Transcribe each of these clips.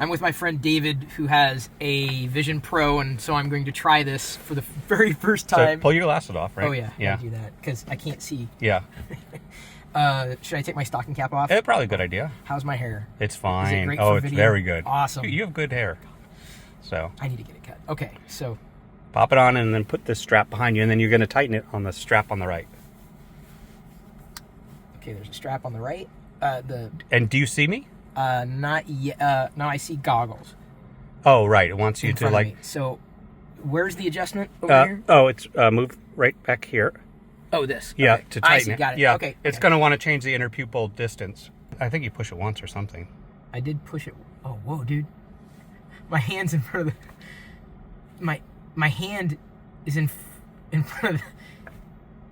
I'm with my friend David, who has a Vision Pro, and so I'm going to try this for the very first time. So pull your glasses off, right? Oh, yeah. I gotta do that, because I can't see. Yeah. Should I take my stocking cap off? Probably a good idea. How's my hair? It's fine. Is it great oh, for it's video? very good. Awesome. You have good hair. So I need to get it cut. Okay, so pop it on and then put this strap behind you, and then you're going to tighten it on the strap on the right. Okay, there's a strap on the right. And do you see me? Not yet. No, I see goggles. Oh, right. It wants you in to front of like. me. So, where's the adjustment over here? Oh, it's move right back here. Oh, this. Yeah, Okay. to tighten I see, it. got it. Yeah, Okay. It's going to want to change the interpupil distance. I think you push it once or something. I did push it. Oh, whoa, dude. My hand's in front of the. My hand is in front of.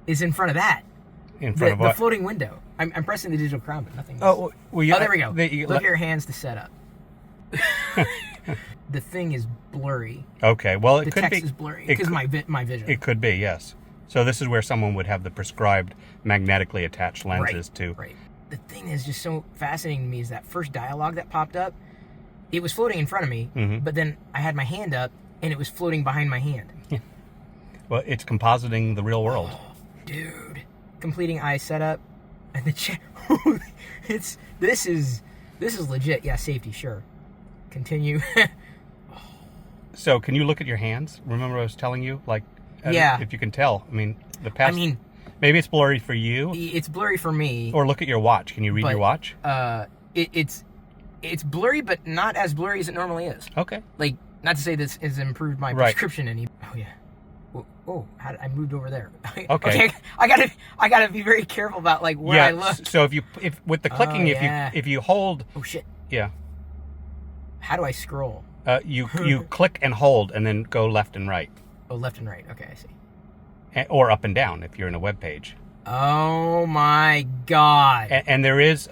Is in front of that. In front of what? The floating window. I'm pressing the digital crown, but nothing. Oh, well, yeah. Oh, there we go. Look at your hands to set up. The thing is blurry. Okay, well, it the could be. text is blurry because my vision. It could be, yes. So this is where someone would have the prescribed magnetically attached lenses to. Right. The thing is just so fascinating to me is that first dialogue that popped up. It was floating in front of me, but then I had my hand up and it was floating behind my hand. Yeah. Well, it's compositing the real world. Oh, dude, completing eye setup and the check. This is legit. Yeah, safety, sure. Continue. So, can you look at your hands? Remember I was telling you, like, yeah. If you can tell. I mean, the past. I mean, maybe it's blurry for you. It's blurry for me. Or look at your watch. Can you read your watch? It's blurry, but not as blurry as it normally is. Okay. Like, not to say this has improved my prescription any. Oh yeah. Oh, I moved over there. Okay. I gotta be very careful about like where I look. So if with the clicking, if you hold. Oh shit. Yeah. How do I scroll? You click and hold, and then go left and right. Oh, left and right. Okay, I see. Or up and down if you're in a web page. Oh my god. And there is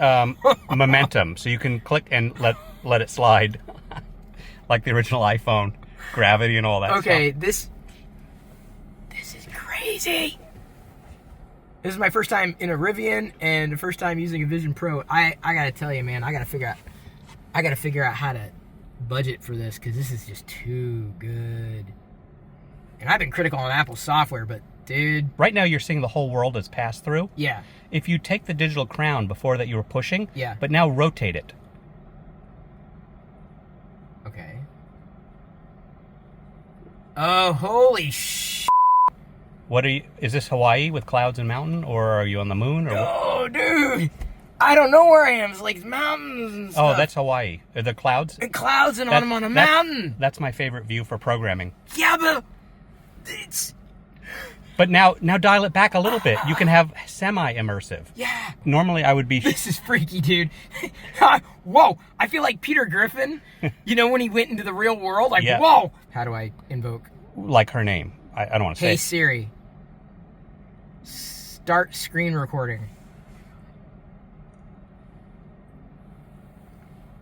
momentum, so you can click and let it slide, like the original iPhone, gravity and all that. Okay, stuff. this is crazy. This is my first time in a Rivian and the first time using a Vision Pro. I gotta tell you, man, I gotta figure out how to budget for this because this is just too good. And I've been critical on Apple software, but dude, right now you're seeing the whole world as pass through. Yeah. If you take the digital crown before that you were pushing, yeah, but now rotate it. Okay. Oh, holy sh! What are you? Is this Hawaii with clouds and mountain, or are you on the moon? Or oh, dude, I don't know where I am. It's like mountains and stuff. Oh, that's Hawaii. Are the clouds? And clouds, and I'm on a mountain. That's my favorite view for programming. Yeah, but it's. But now dial it back a little bit. You can have semi-immersive. Yeah. Normally I would be... This is freaky, dude. Whoa. I feel like Peter Griffin, when he went into the real world. Like, yeah. Whoa. How do I invoke? Like her name. I don't want to say. Hey, Siri. Start screen recording.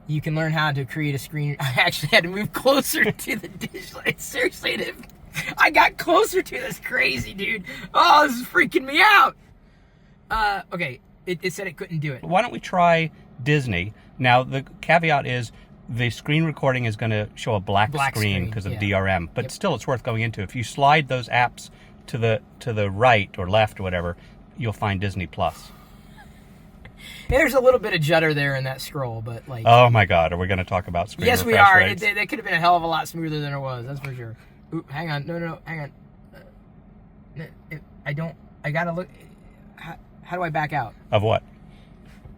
You can learn how to create a screen... I actually had to move closer to the digital... Seriously, I got closer to this. Crazy, dude. Oh, this is freaking me out. Okay, it said it couldn't do it. Why don't we try Disney? Now, the caveat is the screen recording is going to show a black screen because of DRM, but still it's worth going into. If you slide those apps to the right or left or whatever, you'll find Disney Plus. Yeah, there's a little bit of judder there in that scroll, but like... Oh my God, are we going to talk about screen refresh rates? Yes, we are. Rates? They could have been a hell of a lot smoother than it was, that's for sure. Ooh, hang on. No, hang on. I gotta look. How do I back out? Of what?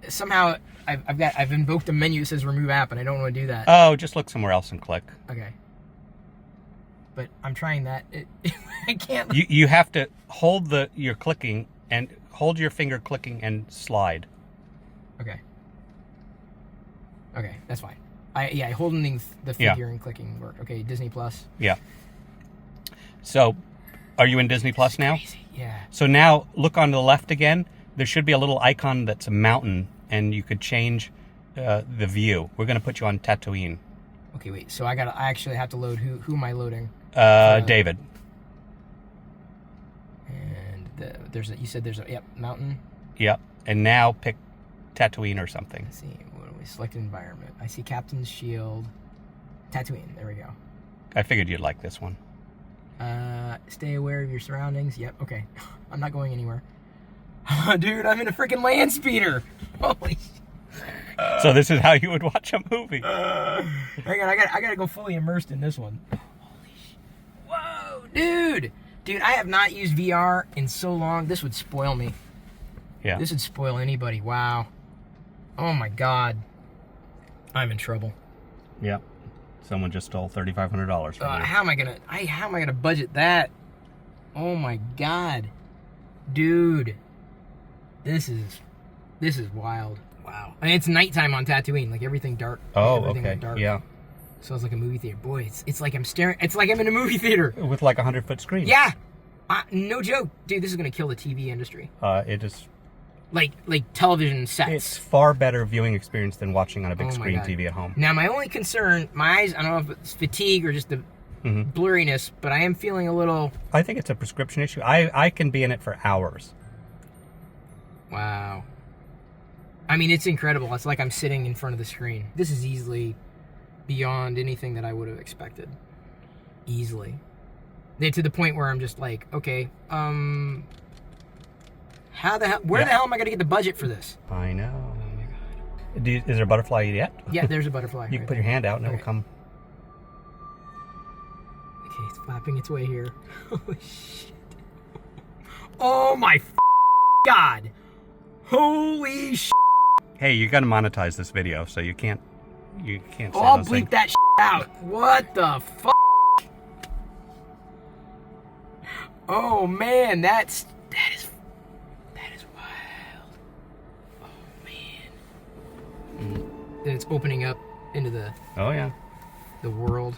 Somehow, I've invoked a menu that says remove app, and I don't want to do that. Oh, just look somewhere else and click. Okay. But I'm trying that. I can't. You have to hold your clicking and hold your finger clicking and slide. Okay. Okay, that's fine. Holding the figure and clicking work. Okay, Disney Plus. Yeah. So, are you in Disney Plus now? Crazy. Yeah. So now, look on the left again. There should be a little icon that's a mountain, and you could change the view. We're going to put you on Tatooine. Okay, wait. So I actually have to load. Who am I loading? David. And you said there's a mountain. Yep. And now pick Tatooine or something. Let's see. What do we select? Environment. I see Captain's Shield. Tatooine. There we go. I figured you'd like this one. Stay aware of your surroundings. Yep. Okay. I'm not going anywhere. Dude, I'm in a freaking land speeder. Holy shit. So this is how you would watch a movie. Hang on, I gotta go fully immersed in this one. Holy shit. Whoa, dude. Dude, I have not used VR in so long. This would spoil me. Yeah. This would spoil anybody. Wow. Oh my God. I'm in trouble. Yeah. Someone just stole $3,500 from you. How am I gonna budget that? Oh my God. Dude. This is wild. Wow. And it's nighttime on Tatooine, like everything dark. Oh, everything okay. went dark. Yeah. So it's like a movie theater. Boy, it's like I'm staring. It's like I'm in a movie theater. With like a 100-foot screen. Yeah. No joke. Dude, this is going to kill the TV industry. It is. Like television sets. It's far better viewing experience than watching on a big screen TV at home. Now, my only concern, my eyes, I don't know if it's fatigue or just the blurriness, but I am feeling a little... I think it's a prescription issue. I can be in it for hours. Wow. I mean, it's incredible. It's like I'm sitting in front of the screen. This is easily beyond anything that I would have expected. Easily. To the point where I'm just like, okay, where the hell am I going to get the budget for this? I know. Oh my God. Is there a butterfly yet? Yeah, there's a butterfly. You can put your hand out and it will come. Okay, it's flapping its way here. Holy shit. Oh my God. Holy shit. Hey, you're going to monetize this video, so you can't say I'll those bleep things. that shit out. What the fuck? Oh man, that is wild. Oh man. And it's opening up into the world.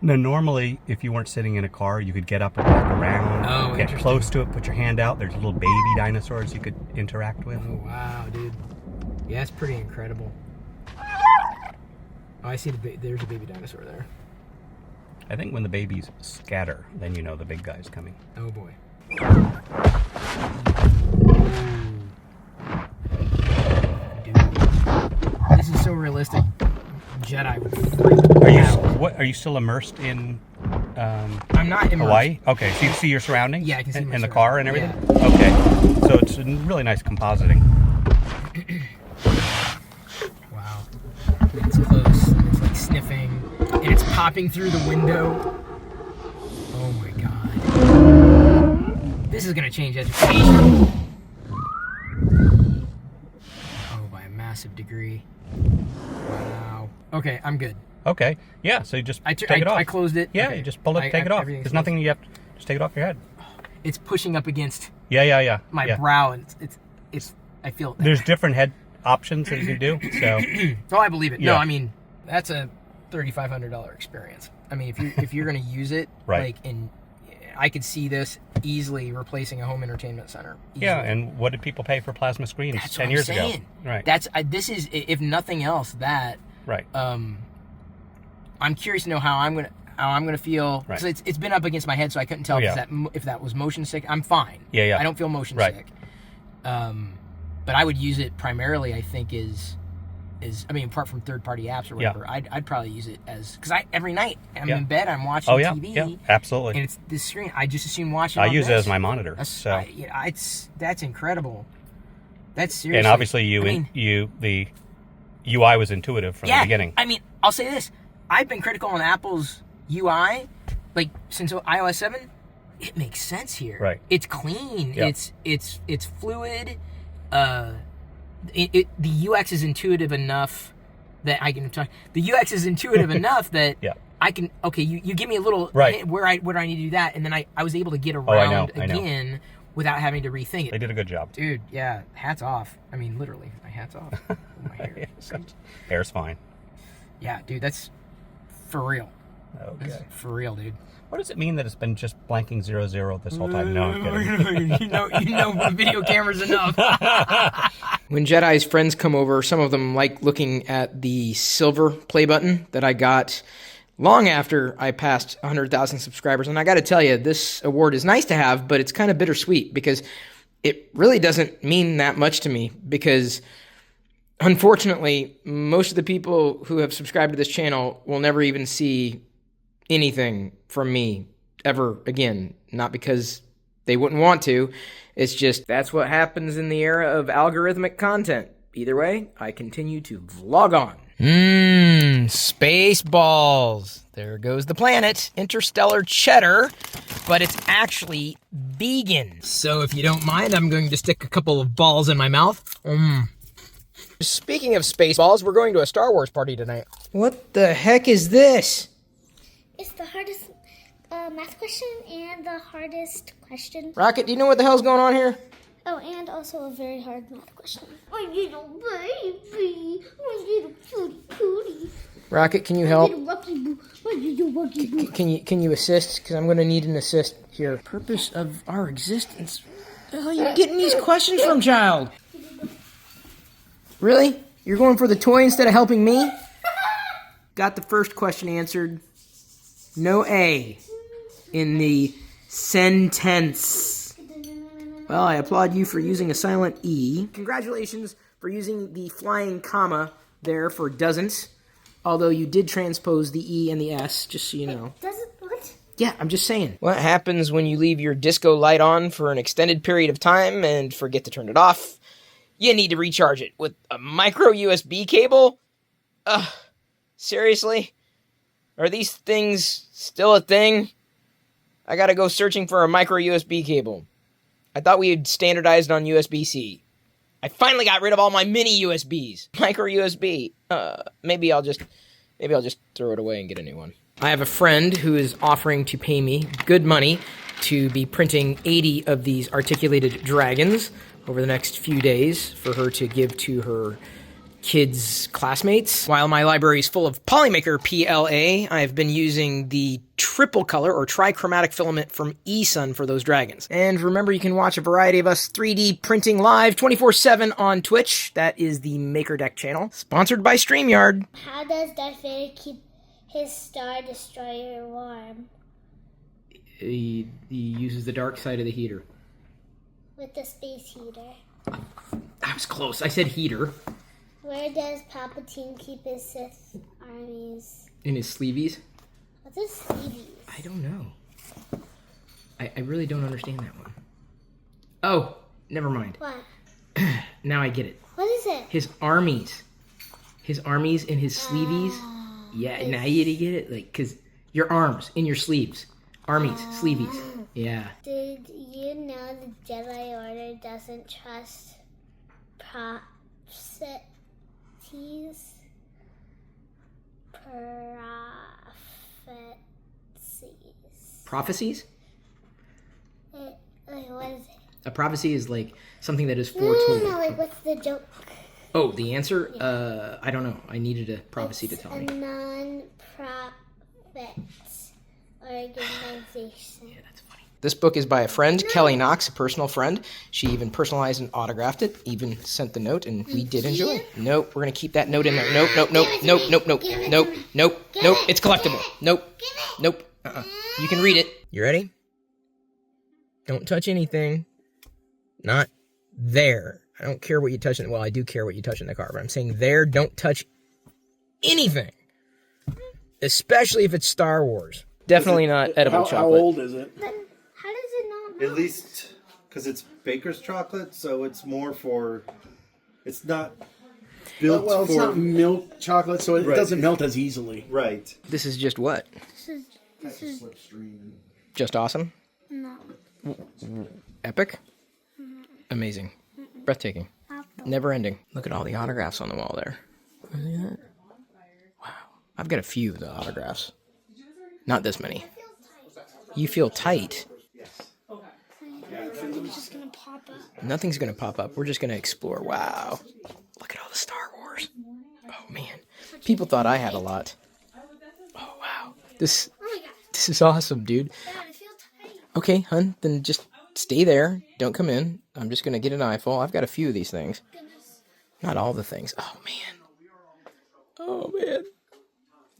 Now, normally, if you weren't sitting in a car, you could get up and walk around, get close to it, put your hand out. There's little baby dinosaurs you could interact with. Oh wow, dude. Yeah, it's pretty incredible. Oh, I see there's a baby dinosaur there. I think when the babies scatter, then you know the big guy's coming. Oh boy. Dude. This is so realistic. Jedi would freak out. Are you still immersed in I'm not immersed. Hawaii? Okay, so you see your surroundings? Yeah, I can see my in the car and surroundings. everything? Yeah. Okay. So it's really nice compositing. Wow. It's close. It's like sniffing. And it's popping through the window. Oh my God. This is going to change education. Oh, by a massive degree. Wow. Okay, I'm good. Okay. Yeah, so you just take it off. I closed it. Yeah, okay. you just pull it, take it off. There's nothing you have to just take it off your head. It's pushing up against my brow, and it's I feel it. There's different head options that you can do. So oh, I believe it. Yeah. No, I mean that's a $3,500 experience. I mean, if you're going to use it, right. I could see this easily replacing a home entertainment center. Easily. Yeah, and what did people pay for plasma screens That's 10 what years I'm ago? saying. Right. This is, if nothing else, that. Right. I'm curious to know how I'm gonna feel. Right. So it's been up against my head, so I couldn't tell if that was motion sick. I'm fine. Yeah. I don't feel motion sick. But I would use it primarily. I think is I mean, apart from third-party apps or whatever, I'd probably use it as, because every night I'm in bed, I'm watching TV. Yeah, absolutely. And it's this screen. I just assume watching. I use it as my monitor. That's incredible. That's seriously. And obviously, the UI was intuitive from the beginning. I mean, I'll say this: I've been critical on Apple's UI, like since iOS 7. It makes sense here. Right. It's clean. Yeah. It's fluid. The UX is intuitive enough that I can talk. The UX is intuitive enough that I can. Okay, you give me a little hint where I need to do that, and then I was able to get around again without having to rethink it. They did a good job, dude. Yeah, hats off. I mean, literally, my hats off. My hair. Hair's fine. Yeah, dude, that's for real. Okay. That's for real, dude. What does it mean that it's been just blanking 00 this whole time? No, I'm kidding. you know video cameras enough. When Jedi's friends come over, some of them like looking at the silver play button that I got long after I passed 100,000 subscribers. And I got to tell you, this award is nice to have, but it's kind of bittersweet because it really doesn't mean that much to me, because Unfortunately, most of the people who have subscribed to this channel will never even see anything from me ever again. Not because they wouldn't want to. It's just that's what happens in the era of algorithmic content. Either way, I continue to vlog on. Space balls. There goes the planet. Interstellar cheddar, but it's actually vegan. So if you don't mind, I'm going to stick a couple of balls in my mouth. Speaking of space balls, we're going to a Star Wars party tonight. What the heck is this? It's the hardest math question and the hardest question. Rocket, do you know what the hell's going on here? Oh, and also a very hard math question. My little baby, my little cutie cootie. Rocket, can you help? My little rocky boo. Can you assist? Because I'm going to need an assist here. Purpose of our existence. Where the hell are you getting these questions from, child? Really? You're going for the toy instead of helping me? Got the first question answered. No A in the sentence. Well, I applaud you for using a silent E. Congratulations for using the flying comma there for doesn't. Although you did transpose the E and the S, just so you know. Doesn't what? Yeah, I'm just saying. What happens when you leave your disco light on for an extended period of time and forget to turn it off? You need to recharge it with a micro USB cable? Seriously? Are these things still a thing? I gotta go searching for a micro USB cable. I thought we had standardized on USB-C. I finally got rid of all my mini USBs. Micro USB. Maybe I'll just throw it away and get a new one. I have a friend who is offering to pay me good money to be printing 80 of these articulated dragons over the next few days for her to give to her kids' classmates. While my library is full of Polymaker PLA, I've been using the triple color or trichromatic filament from eSun for those dragons. And remember, you can watch a variety of us 3D printing live 24/7 on Twitch. That is the Maker Deck channel, sponsored by StreamYard. How does Darth Vader keep his Star Destroyer warm? He uses the dark side of the heater. With the space heater. I was close. I said heater. Where does Palpatine keep his Sith armies? In his sleeveys? What's his sleeveys? I don't know. I really don't understand that one. Oh, never mind. What? Now I get it. What is it? His armies. His armies in his sleeveys. Yeah, now you get it? Like, because your arms in your sleeves. Armies, sleeveys. Yeah. Did you know the Jedi Order doesn't trust prophecies? Prophecies? Like, what is it? A prophecy is like something that is foretold. No, like, what's the joke? Oh, the answer? Yeah. I don't know. I needed a prophecy to tell me. A non-profit organization. Yeah, that's funny. This book is by a friend, Kelly Knox, a personal friend. She even personalized and autographed it, even sent the note, and we did enjoy it. Nope, we're going to keep that note in there. Nope. It's collectible. Nope. You can read it. You ready? Don't touch anything. Not there. I don't care what you touch in. Well, I do care what you touch in the car, but I'm saying there, don't touch anything. Especially if it's Star Wars. Definitely not edible chocolate. How old is it? Then how does it not melt? At least, because it's baker's chocolate, so it's more for, it's not built Well, for... it's not milk chocolate, so it Right. doesn't melt as easily. Right. This is just what? This is Just awesome? no. Epic? Amazing. Breathtaking. Never ending. Look at all the autographs on the wall there. See that? Wow. I've got a few of the autographs. Not this many. You feel tight. Something's just gonna pop up. Nothing's going to pop up. We're just going to explore. Wow. Look at all the Star Wars. Oh, man. People thought I had a lot. Oh, wow. This is awesome, dude. Dad, I feel tight. Okay, hun, then just stay there. Don't come in. I'm just going to get an eyeful. I've got a few of these things. Not all the things. Oh, man. Oh, man.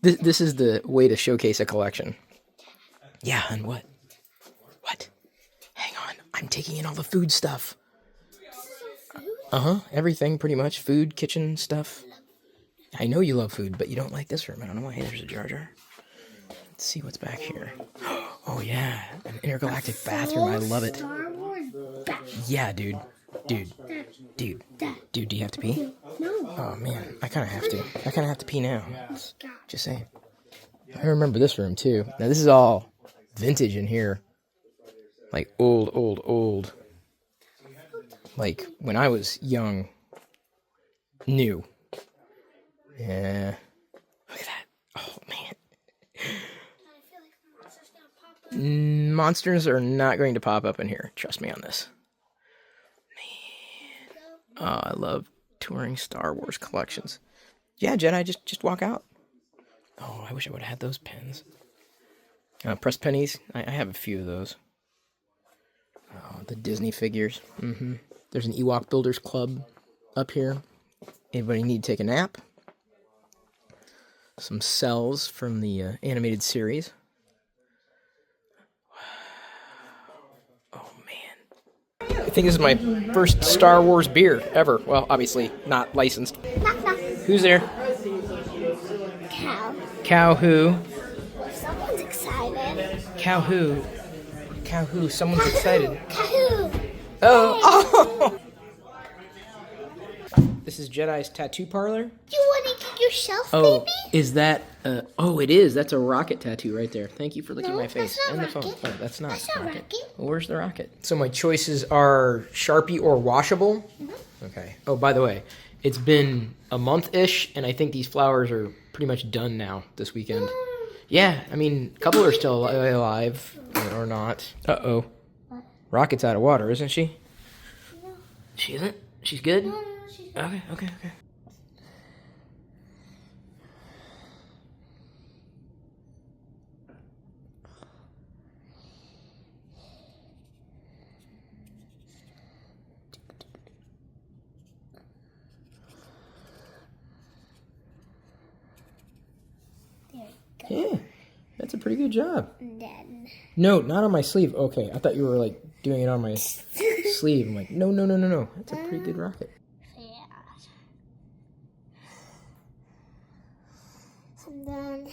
This is the way to showcase a collection. Yeah, hun, what? What? Hang on. I'm taking in all the food stuff. Food? Everything pretty much. Food, kitchen stuff. I know you love food, but you don't like this room. I don't know why. There's a Jar Jar. Let's see what's back here. Oh yeah, an intergalactic bathroom. I love it. Yeah, dude. Dude, do you have to pee? No. Oh man, I kind of have to. I kind of have to pee now. Just saying. I remember this room too. Now this is all vintage in here. Like old. Like when I was young. New. Yeah. Look at that. Oh man. Monsters are not going to pop up in here. Trust me on this. Man. Oh, I love touring Star Wars collections. Yeah, Jedi, just walk out. Oh, I wish I would have had those pens. Pressed pennies. I have a few of those. Oh, the Disney figures. There's an Ewok Builders Club up here. Anybody need to take a nap? Some cells from the animated series. Oh, man. I think this is my first Star Wars beer ever. Well, obviously not licensed. Knock, knock. Who's there? Cow. Cow who? Someone's excited. Cow who? Cow who? Someone's excited. Cow. Oh! This is Jedi's tattoo parlor. You want to get yourself, Oh, baby? is that? Oh, it is. That's a rocket tattoo right there. Thank you for licking No, my face that's not and the phone. rocket. Oh, that's not. That's not rocket. Well, where's the rocket? So my choices are Sharpie or washable. Okay. Oh, by the way, it's been a month-ish, and I think these flowers are pretty much done now this weekend. Yeah, I mean, a couple are still alive, or not. Uh-oh. Rocket's out of water, isn't she? No. She isn't? She's good? No, she's Okay. There you go. Yeah, that's a pretty good job. And then... No, not on my sleeve. Okay, I thought you were like doing it on my sleeve. I'm like, no. That's a pretty good rocket. Yeah. And then...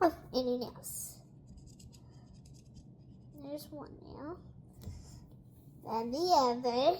Oh, and your nails. There's one nail. Then the other.